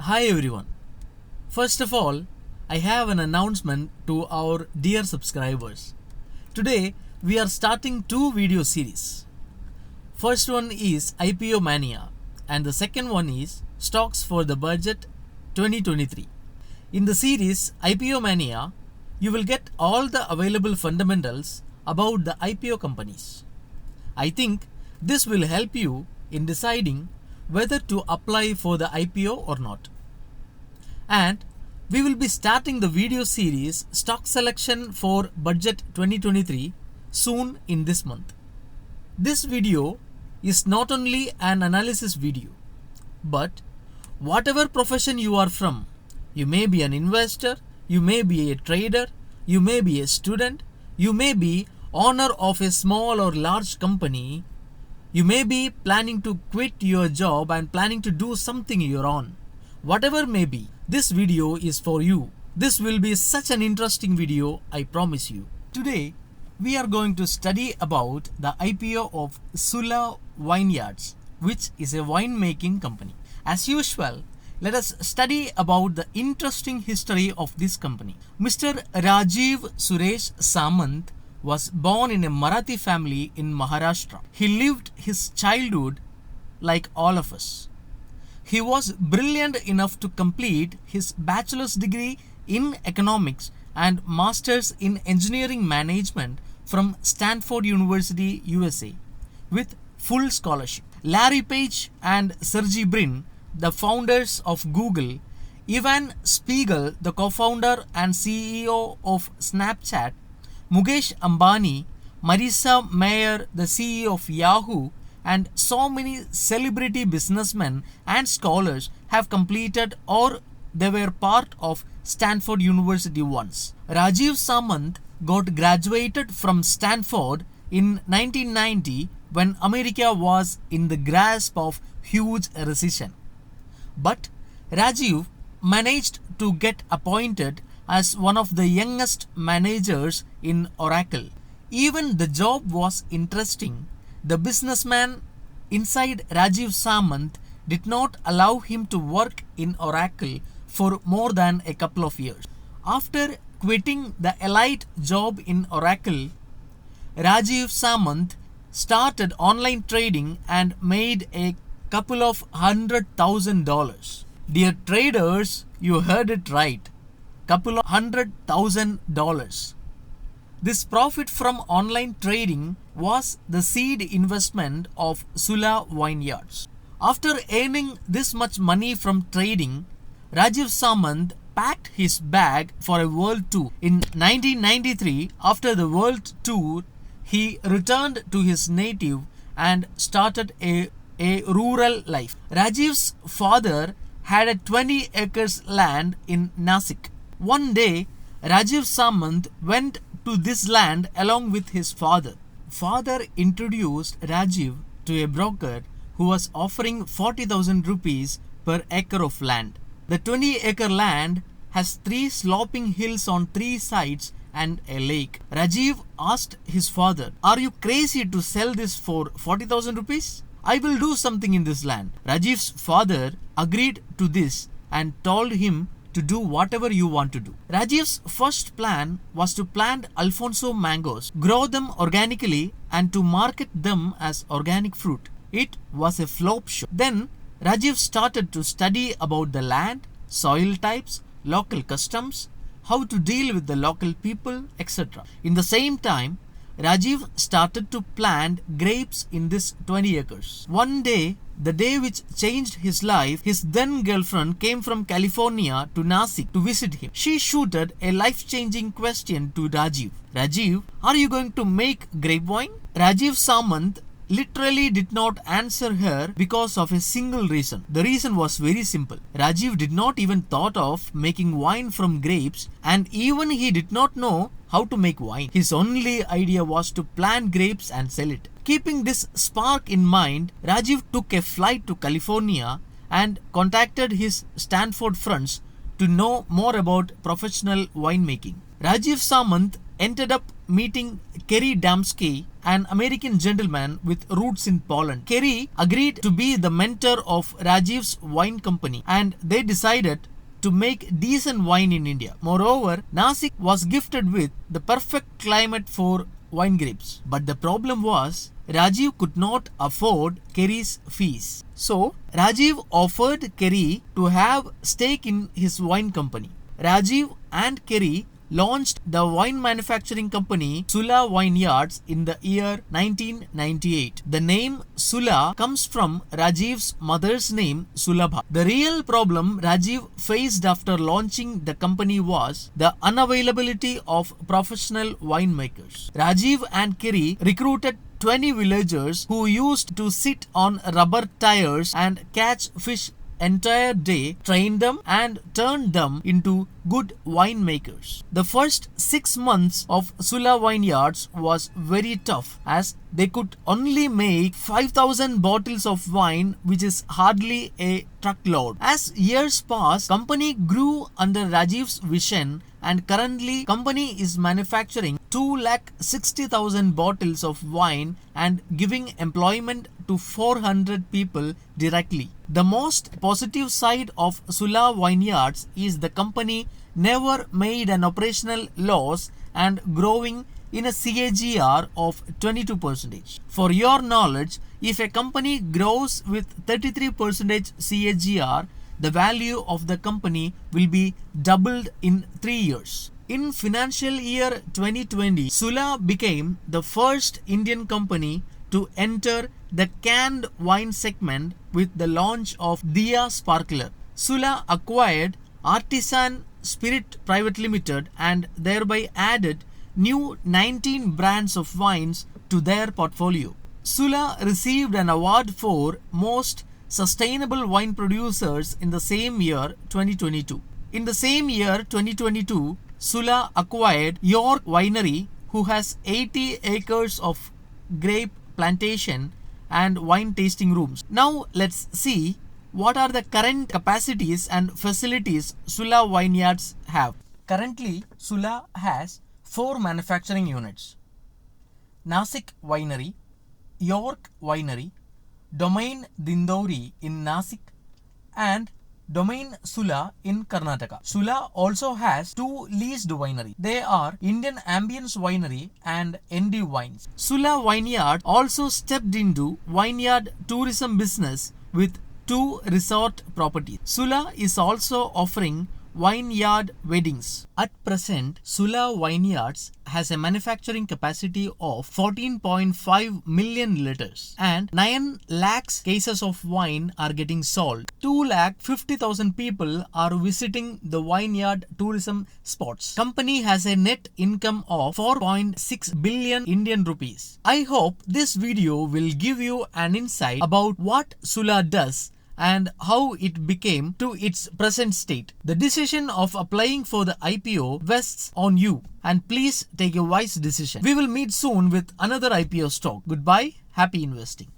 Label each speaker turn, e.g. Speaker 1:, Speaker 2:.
Speaker 1: Hi everyone. First of all, I have an announcement to our dear subscribers. Today we are starting two video series. First one is IPO Mania and the second one is Stocks for the Budget 2023. In the series IPO Mania, you will get all the available fundamentals about the IPO companies. I think this will help you in deciding whether to apply for the IPO or not. And we will be starting the video series Stock Selection for Budget 2023 soon in this month. This video is not only an analysis video, but whatever profession you are from, you may be an investor, you may be a trader, you may be a student, you may be owner of a small or large company, you may be planning to quit your job and planning to do something your own. Whatever may be, this video is for you. This will be such an interesting video, I promise you. Today, we are going to study about the IPO of Sula Vineyards, which is a winemaking company. As usual, let us study about the interesting history of this company. Mr. Rajiv Suresh Samanth was born in a Marathi family in Maharashtra. He lived his childhood like all of us. He was brilliant enough to complete his bachelor's degree in economics and master's in engineering management from Stanford University, USA, with full scholarship. Larry Page and Sergey Brin, the founders of Google, Evan Spiegel, the co-founder and CEO of Snapchat, Mukesh Ambani, Marissa Mayer, the CEO of Yahoo, and so many celebrity businessmen and scholars have completed or they were part of Stanford University once. Rajiv Samanth got graduated from Stanford in 1990 when America was in the grasp of huge recession. But Rajiv managed to get appointed as one of the youngest managers in Oracle. Even the job was interesting. The businessman inside Rajiv Samanth did not allow him to work in Oracle for more than a couple of years. After quitting the elite job in Oracle, Rajiv Samanth started online trading and made a couple of $100,000. Dear traders, you heard it right. Couple of $100,000. This profit from online trading was the seed investment of Sula Vineyards. After earning this much money from trading, Rajiv Samanth packed his bag for a world tour. In 1993, after the world tour, he returned to his native and started a rural life. Rajiv's father had a 20 acres land in Nasik. One day, Rajiv Samanth went to this land along with his father. Father introduced Rajiv to a broker who was offering 40,000 rupees per acre of land. The 20-acre land has 3 sloping hills on 3 sides and a lake. Rajiv asked his father, "Are you crazy to sell this for 40,000 rupees? I will do something in this land." Rajiv's father agreed to this and told him to do whatever you want to do. Rajiv's first plan was to plant Alfonso mangoes, grow them organically and to market them as organic fruit. It was a flop show. Then Rajiv started to study about the land, soil types, local customs, how to deal with the local people, etc. In the same time, Rajiv started to plant grapes in this 20 acres. One day, the day which changed his life, his then girlfriend came from California to Nasik to visit him. She shooted a life-changing question to Rajiv. "Rajiv, are you going to make grape wine?" Rajiv Samanth literally did not answer her because of a single reason. The reason was very simple. Rajiv did not even thought of making wine from grapes, and even he did not know how to make wine. His only idea was to plant grapes and sell it. Keeping this spark in mind, Rajiv took a flight to California and contacted his Stanford friends to know more about professional winemaking. Rajiv Samanth ended up meeting Kerry Damsky an American gentleman with roots in Poland. Kerry agreed to be the mentor of Rajiv's wine company, and they decided to make decent wine in India. Moreover, Nasik was gifted with the perfect climate for wine grapes. But the problem was Rajiv could not afford Kerry's fees. So Rajiv offered Kerry to have stake in his wine company. Rajiv and Kerry launched the wine manufacturing company Sula Vineyards in the year 1998. The name Sula comes from Rajiv's mother's name Sulabha. The real problem Rajiv faced after launching the company was the unavailability of professional winemakers. Rajiv and Kerry recruited 20 villagers who used to sit on rubber tires and catch fish entire day, trained them and turned them into good winemakers. The first 6 months of Sula Vineyards was very tough as they could only make 5,000 bottles of wine, which is hardly a truckload. As years passed, company grew under Rajiv's vision, and currently company is manufacturing 260,000 bottles of wine and giving employment to 400 people directly. The most positive side of Sula Vineyards is the company never made an operational loss and growing in a CAGR of 22%. For your knowledge, if a company grows with 33% CAGR, the value of the company will be doubled in 3 years. In financial year 2020, Sula became the first Indian company to enter the canned wine segment with the launch of Diya Sparkler. Sula acquired Artisan Spirit Private Limited and thereby added new 19 brands of wines to their portfolio. Sula received an award for Most Sustainable Wine Producers in the same year 2022. In the same year 2022, Sula acquired York Winery, who has 80 acres of grape plantation and wine tasting rooms. Now let's see what are the current capacities and facilities Sula Vineyards have. Currently, Sula has 4 manufacturing units: Nasik Winery, York Winery, Domain Dindori in Nasik, and Domain Sula in Karnataka. Sula also has 2 leased wineries. They are Indian Ambience Winery and ND Wines. Sula Vineyard also stepped into vineyard tourism business with 2 resort properties. Sula is also offering vineyard weddings. At present, Sula Vineyards has a manufacturing capacity of 14.5 million liters and 9 lakhs cases of wine are getting sold. 250,000 people are visiting the vineyard tourism spots. Company has a net income of 4.6 billion Indian rupees. I hope this video will give you an insight about what Sula does and how it became to its present state. The decision of applying for the IPO rests on you, and please take a wise decision. We will meet soon with another IPO stock. Goodbye. Happy investing.